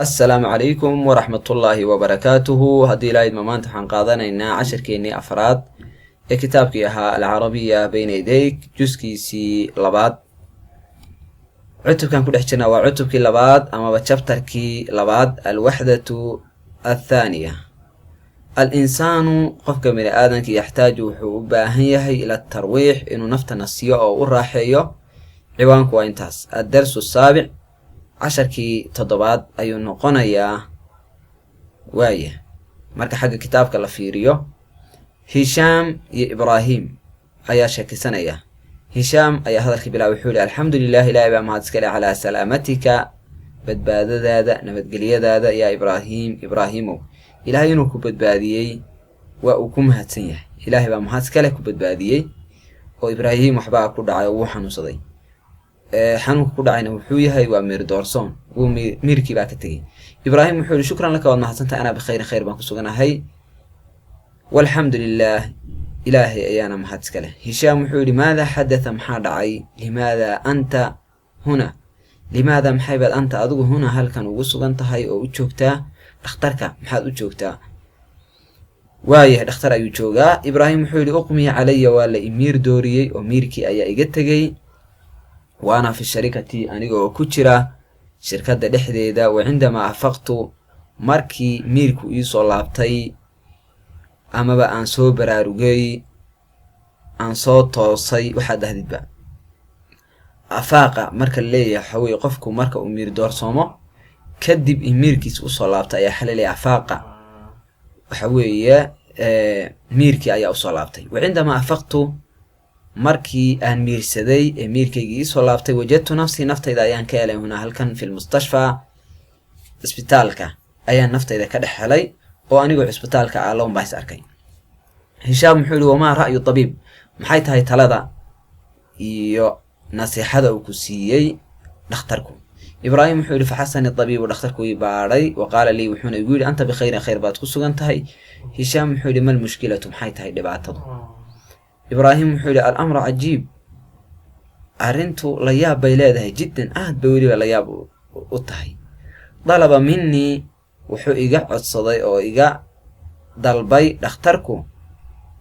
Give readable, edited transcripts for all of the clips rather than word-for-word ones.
السلام عليكم ورحمة الله وبركاته. هدي لايد ممانت حان قادنينا عشر كيني أفراد كتابك أها العربية بين يديك جزكي سي لباد عتب كان كل حجنا وعتبك لباد أما بتشابتركي لباد الوحدة الثانية. الإنسان قفك من آدمك يحتاج حباهيه إلى الترويح إنه نفط نسيه أو الراحية. عوانك وإنتاس الدرس السابع casharkii toddobaad ayuu noqonayaa. waaye marka xagga kitaabka la fiiriyo Hishaam iyo Ibraahim ayaa sheekisanaya. Hishaam ayaa hadalkii bilaabay wuxuu yiri alxamdulillaah ilaahay baa mahad iska leh calaa salaamatika badbaadadaada nabadgelyadaada yaa Ibraahimow ilaahay inuu ku badbaadiyey waa uu ku mahadsan yahay. ilaahay baa mahad iska leh ku badbaadiyey oo Ibraahim waxbaa ku dhacay oo uu xanuunsaday. xanuunka ku dhacayna wuxuu yahay waa miir doorsoon uu miirkii baa ka tagay. Ibraahim wuxuu yiri shukran laka waad mahadsantahay anaa bikhayr baan ku suganahay walxamdulillaah ilaahay ayaana mahad iska leh. Hishaam wuxuu yiri maada xadatha maxaa dhacay limaada anta huna limaada maxay baad anta adigu huna halkan ugu sugan tahay oo u joogtaa dhakhtarka maxaad u joogtaa. waaye dhakhtar ayuu joogaa. Ibraahim wuxuu yiri uqmi calaya waa la imiir dooriyey oo miirkii ayaa iga tagay وأنا في الشركة أنيقو كتيرا شركة دحديدا وعندما أفقت ماركي ميركو إيسو لابتاي أما بقى أنسو براروغي أنسو توصي وحد هديد بقى أفاقا ماركا اللي يحوي قفكو ماركا أمير دور صومو كدب إميركي سوصو لابتاي يحللي أفاقا وحوي ميركي أيا أوصو لابتاي وعندما أفقت markii aan miirsaday ee miirkaygii soo laabtay wajadtu nafsi naftayda ayaan ka helay huna halkan fi mustashfa isbitaalka ayaan naftayda ka dhex helay oo anigoo isbitaalka ah loon baas arkay. Hishaam wuxuu yiri wama ra'yu tabiib maxay tahay talada iyo nasiixada uu ku siiyay dhakhtarku. Ibraahim wuxuu yiri faxasani tabiib dhakhtarku ii baaray wa qaala li wuxuuna igu yiri anta bi khayr baad ku sugan tahay. Hishaam wuxuu yiri mal mushkilatu maxay tahay dhibaatadu. إبراهيم وحولي الأمر عجيب أرنتو لياب بيلاده جدا بيولي لياب أطهي طلب مني وحو إيقاع الصدي أو إيقاع دالبي لاختركو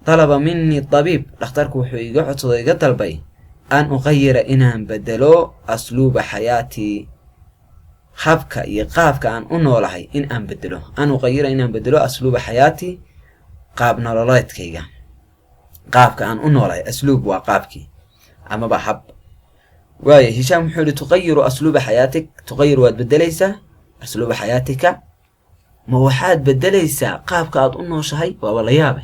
طلب مني الطبيب لاختركو وحو إيقاع الصدي إيقاع دالبي أن أغير إنهم بدلو أسلوب حياتي خابك إيقافك أن أنولهي إن بدلو أن أغير إنهم بدلو أسلوب حياتي قابنا للايت كيقا قابك أن أنوراي أسلوب وقابك أما بحب. واي هشام حولي تغير أسلوب حياتك تغير وتبدليسه أسلوب حياتك موحاد بدليسه قابك أنو شهي والله يابه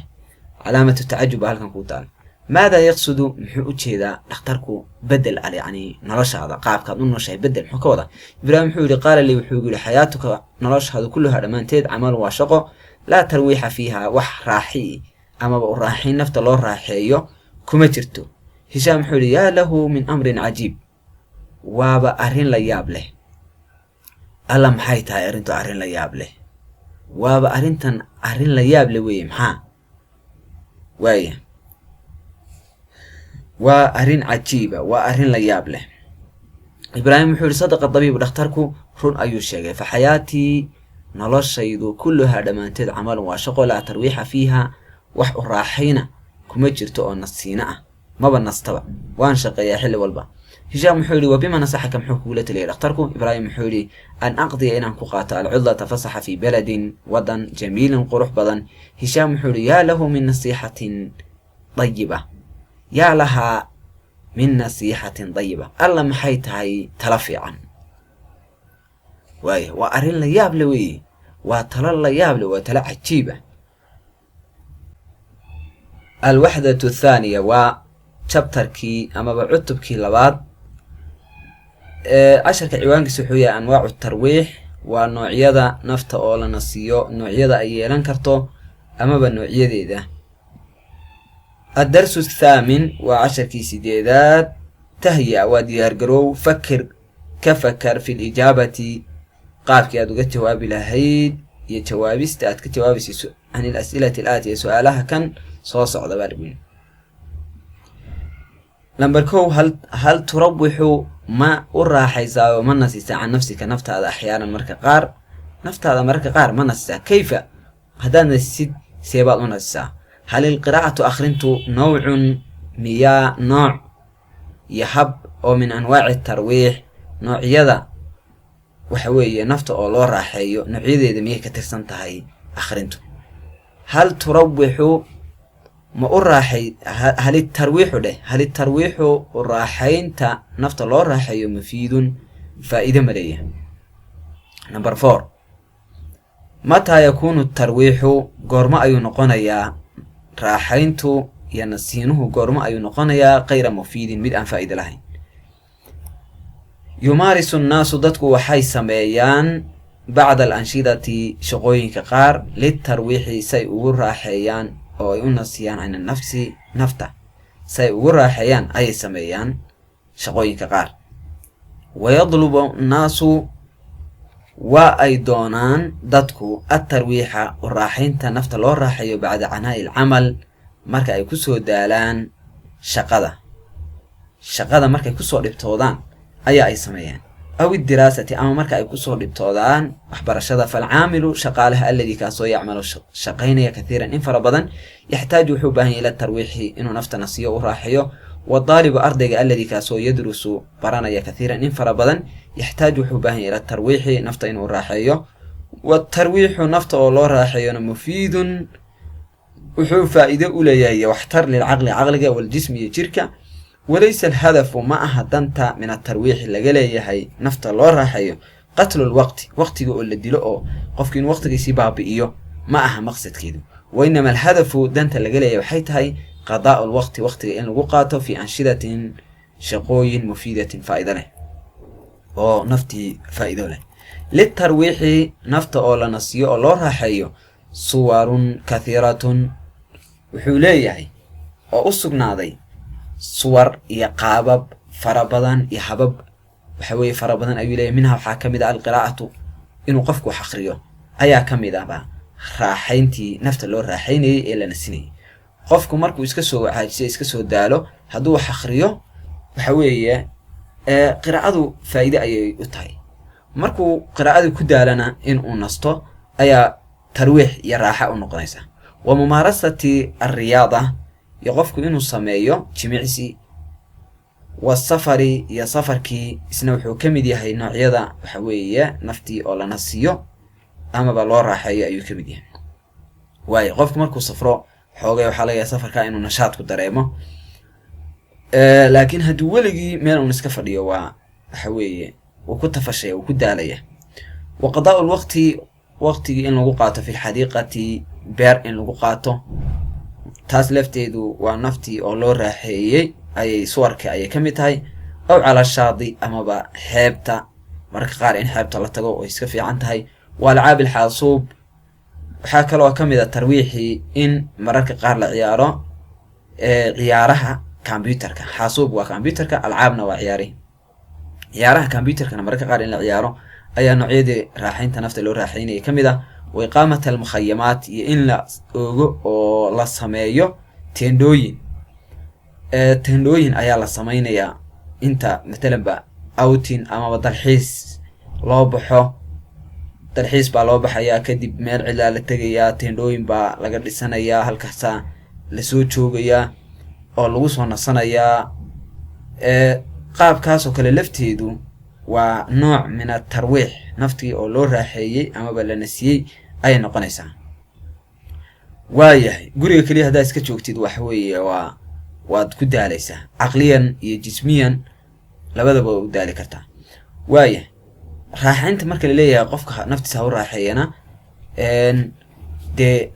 علامة التعجب هالكن كوتان ماذا يقصد محوج هذا نختاركو بدل على يعني نرش هذا قابك أنو شهي بدل محكوضة. إبراهيم حولي قال لي وحولي حياتك نرش هذا كله هذا منتد عمل وشقه لا ترويح فيها وح راحي أما بقول راحين نفط الله راحيه كما جرتو. هشام حولي يا له من أمر عجيب وابا أرين لياب له ألا محايتها أرنتو أرين لياب له وابا أرنتن أرين لياب له ويم ها ويا وأرين عجيبة وأرين لياب له. إبراهيم حولي صدق الطبيب ودختركو رون أيو الشيء فحياتي نلاش شيدو كلها دمانتد عمل وشغل لا ترويح فيها wax u raaxayna kuma jirto oo nasiina maba nastaba waan shaqeeyaa xilli walba. Hishaam wuxuu yiri wabima nasaxaka muxuu kula taliyay dhakhtarku. Ibraahim wuxuu yiri an aqdi inaan ku qaato al-udla tafasaha fi baladin wadan jamiilin qurux badan. Hishaam wuxuu yiri yaa lahu min nasihatin tayyiba yaa laha min nasihatin tayyiba alla maxay tahay tala fiican. waaye waa arin la yaab leh weey waa tala la yaab leh waa tala cajiiba. الوحدة الثانية وشابتركي أما بعتبكي لبعض عشر كعوانك سحوية أنواع الترويح ونوعية نفط أولا نصيو نوعية أيلان كرتو أما بالنوعية ده. الدرس الثامن وعشر كيسيدات تهيئ وديار قرو فكر كفكر في الإجابة قابك أدوغت جواب لهيد يجوابي ستاتك جوابي عن الأسئلة الآتية سؤالها كان صوص على بالبين. لما كو هل تروح ما الراحة وما نسيت عن نفسك نفط هذا أحيانا مركا قار نفت هذا مركز قار ما نسى كيف هذا نسيد سيبات ونسى هل القراءة أخرنتو نوع مياه نوع يحب أو من أنواع الترويح نوع يدا وحوي نفط أو لو راحيو نوع يدا مياه كترسنت هاي أخرنتو هل تروحوا ما راحي هل الترويح ده هل الترويح راحين تا نفط لو راحيو مفيد فائدة ملية. نمبر 4 متى يكون الترويح قرما أي نقنيا راحينتو ينسينه قرما أي نقنيا غير مفيد مد أن فائدة لهين. يمارس الناس ضدك وحي سميان بعد الأنشطة شغوين كقار للترويح سيئور راحيان أو ينسيان عن النفس نفته سيئور راحيان أي سميان شغوين كقار ويطلب الناس وأيضونان ضدكو الترويح والراحين تنفت لو راحيو بعد عناء العمل مركا أي كسو دالان شقادة مركا كسو لبتودان أي سميان أو الدراسة أما مركا أي كسو لبتودان أخبر الشذا فالعامل شقالها الذي كاسو يعمل شقين كثيرا إن فربضا يحتاج حبه إلى الترويح إنه نفت نصيه وراحيو والطالب أرضي الذي كاسو يدرس برانا كثيرا إن فربضا يحتاج حبه إلى الترويح نفط إنه راحيه والترويح نفط الله راحيه مفيد وحو فائدة أوليه واحتر للعقل عقلك والجسم يجرك وليس الهدف معها دنتا من الترويح اللي قليه نفط الله راحيه قتل الوقت وقت يقول للدلوء قفكين وقتك يسيبها بإيو معها مقصد كده وإنما الهدف دنتا اللي قليه وحيتها قضاء الوقت وقت إن لقاته في أنشطة شقوي مفيدة فائدة له أو نفتي فائدة له للترويح نفط أولا نسيو أولا راحيو صور كثيرة وحوليه أو أصقنا ذي صور يقابب فربضا يحبب وحوي فربضا أيوليه منها وحاكم ذا القراءة إنه قفك وحقريو أيا كم ذا با راحينتي نفط اللور راحيني إلا نسيني qofku markuu iska soo caajisay iska soo daalo haduu wax akhriyo waxa weeye qiraa'adu faa'iido ayay u tahay markuu qiraa'adu ku daalana in uu nasto ayaa tarwiix iyo raaxa u noqonaysa wa mumarasati ar-riyada yaqofku inuu sameeyo jimicsi wa safari ya safarki isna wuxuu kamid yahay noocyada waxa weeye nafti oo la nasiyo ama ba loo raaxeeyo ayuu kamid yahay way qofku markuu safro xoogay waxa laga safarka inuu nashaad ku dareemo laakiin haduu waligi meel uu iska fadhiyo waxa weeye uu ku tafashay uu ku daalaya waqadaa'u waqtiga in lagu qaato fi xadiiqati beer in lagu qaato taas lafteedu waa nafti oo loo raaxeeyay ay suwarka ay kamid tahay aw cala shaadi ama ba xeebta marka qaar in xeebta la tago oo iska fiican tahay wal caabil xasuub waxa kale oo kamid ah tarwiixi in mararka qaar la ciyaaro ciyaaraha computerka xasuub waa computerka alcaabna waa ciyaaraha computerka mararka qaar in la ciyaaro ayaa noocyada raaxaynta nafta loo raaxaynay kamid ah way qaamata al mukhayamat iyo in la oogo oo la sameeyo tendooyin ayaa la sameeynaya inta mesela ba outing ama dalxiis loo baxo dalxiis baa loo baxaya kadib meel cilaa la tagaya tendooyin baa laga dhisanayaa halkaas la soo joogaya oo lagu soo nasanaya qaabkaas oo kale lafteedu waa nooc min at-tarwiix naftii oo loo raaxeeyay ama ba la nasiyay ay noqonaysaa waayahay guriga kaliya hadaa iska joogtid wax weeye waad ku daalaysaa aqliyan iyo jismiyan labadaba u daali kartaa waayahay raaxaynta marka la leeyahay qofka naftiisa u raaxeeyana de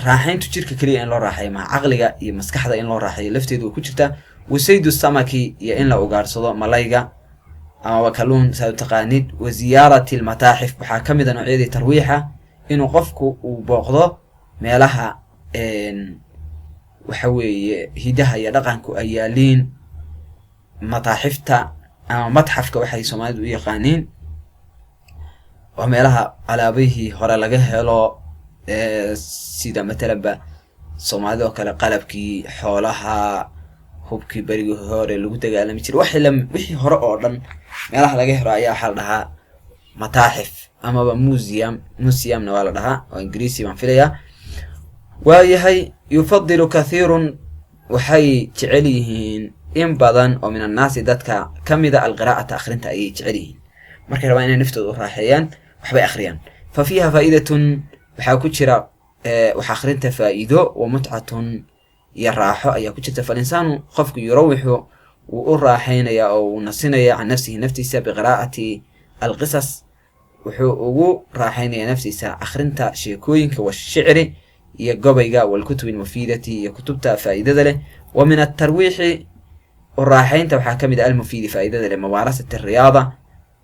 raaxayntu jirka kaliya in loo raaxeeyo ma aqliga iyo maskaxda in loo raaxeeyo lafteedu ku jirta wasaydu samaki iyo in la ugaarsado malayga ama wakaluun saa taqaanid wa ziyarati al-mataaxif waxa kamid ah noocyada tarwiixa inuu qofku uu booqdo meelaha waxa weeye hidaha iyo dhaqanku ay yaaliin mataaxifta ama matxafka waxay Soomaalidu u yaqaaniin waa meelaha alaabihii hore laga helo sida mesela Soomaalida oo kale qalabkii xoolaha hubkii bariga hore lagu dagaalami jiray wixii hore oo dhan meelaha laga helo ayaa waxa la dhahaa mataaxif amaba museumna waa la dhahaa oo ingiriisi baan filayaa. waayahay yufadilu kathiirun waxay jecel yihiin in badan oo min annaasi dadka ka mida alqiraa'ata akhrinta ayay jecel yihiin markay rabaan inay naftooda u raaxeeyaan waxbay akhriyaan. fa fiiha faa'idatun waxaa ku jira wax akhrinta faa'iido wa mutcatun iyo raaxo ayaa ku jirta. falinsaanu qofku yurawixu wuu u raaxaynayaa oo uu nasinaya can nafsihi naftiisa biqiraa'ati alqisas wuxuu ugu raaxaynayaa naftiisa akhrinta sheekooyinka washicri iyo gobayga walkutubi almufiidati iyo kutubta faa'iidada leh. wa min atarwiixi u raaxaynta waxaa ka mid ah almufiidi faa'iidada leh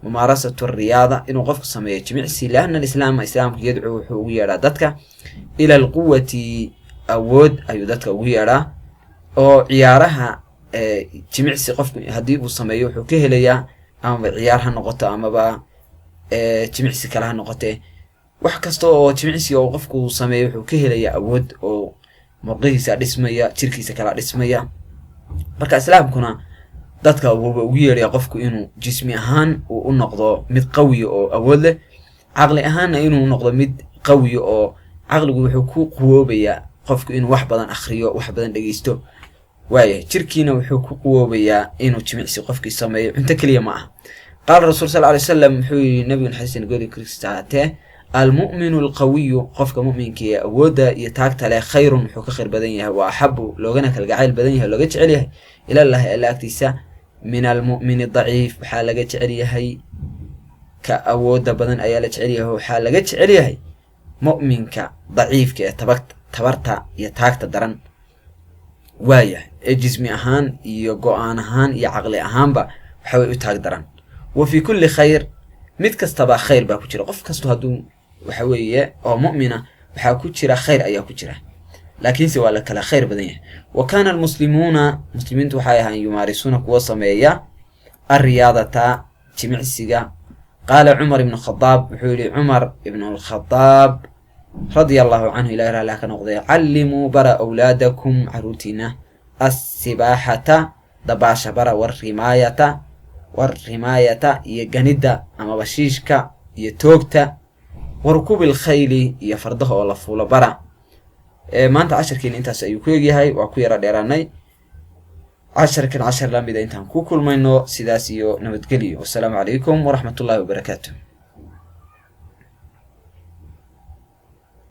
mumaarasatu riyaada inuu qofku sameeyo jimicsi lianna alislaama islaamku yadcuu wuxuu ugu yeedhaa dadka ila alquwati awood ayuu dadka ugu yeedhaa oo ciyaaraha jimicsi qofku haddii uu sameeyo wuxuu ka helayaa amaba ciyaar ha noqoto amaba jimicsi kale ha noqotee wax kasta oo jimicsi oo qofku sameeyo wuxuu ka helayaa awood oo murqihiisa dhismaya jirkiisa kala dhismaya. marka islaamkuna dadka wuuba ugu yeedhaya qofku inuu jismi ahaan uu u noqdo mid qawiya oo awood leh, caqli ahaanna inuu noqdo mid qawiya oo caqligu wuxuu ku quwoobayaa qofku inuu wax badan akhriyo wax badan dhegeysto. waaya jirkiina wuxuu ku quwoobayaa inuu jimicsi qofkii sameeyo cunto keliya ma aha. qaala rasuul sal alay wasalam wuxuu yihi nabigu xasan gori kristaate almu'minu alqawiyu qofka mu'minka ee awoodda iyo taagta leh khayrun wuxuu ka khayr badan yahay wa axabu loogana kalgacayl badan yahay looga jecel yahay ilaallahi alla agtiisa min almu'mini daciif waxaa laga jecel yahay ka awoodda badan ayaa la jecel yahay waxaa laga jecel yahay mu'minka daciifka ee tabarta iyo taagta daran. waaya ee jismi ahaan iyo go-aan ahaan iyo caqli ahaanba waxa way u taag daran. wa fii kulli khayr mid kastaba khayr baa ku jira. qof kasto hadduu waxa weeye oo mu'mina waxaa ku jira khayr ayaa ku jira laakiinse waa la kala khayr badan yahay. wa kaana almuslimuuna muslimiintu waxay ahaan yumaarisuuna kuwa sameeya alriyaadata jimicsiga. qaala cumar ibnu khadaab wuxuu yihi cumar ibnu alkhadaab radia allahu canhu ilahi raallah ka noqday callimuu bara awlaadakum caruurtiina assibaaxata dabaasha bara warrimaayata iyo ganidda ama bashiishka iyo toogta warukubil khayli iyo fardaha oo la fuulo bara. maanta casharkiina intaas ayuu ku egyahay waa ku yara dheeraanay. casharkan cashar lamida intaan ku kulmayno sidaas iyo nabadgelyo. wassalaamu calaykum waraxmatullahi wabarakaatu.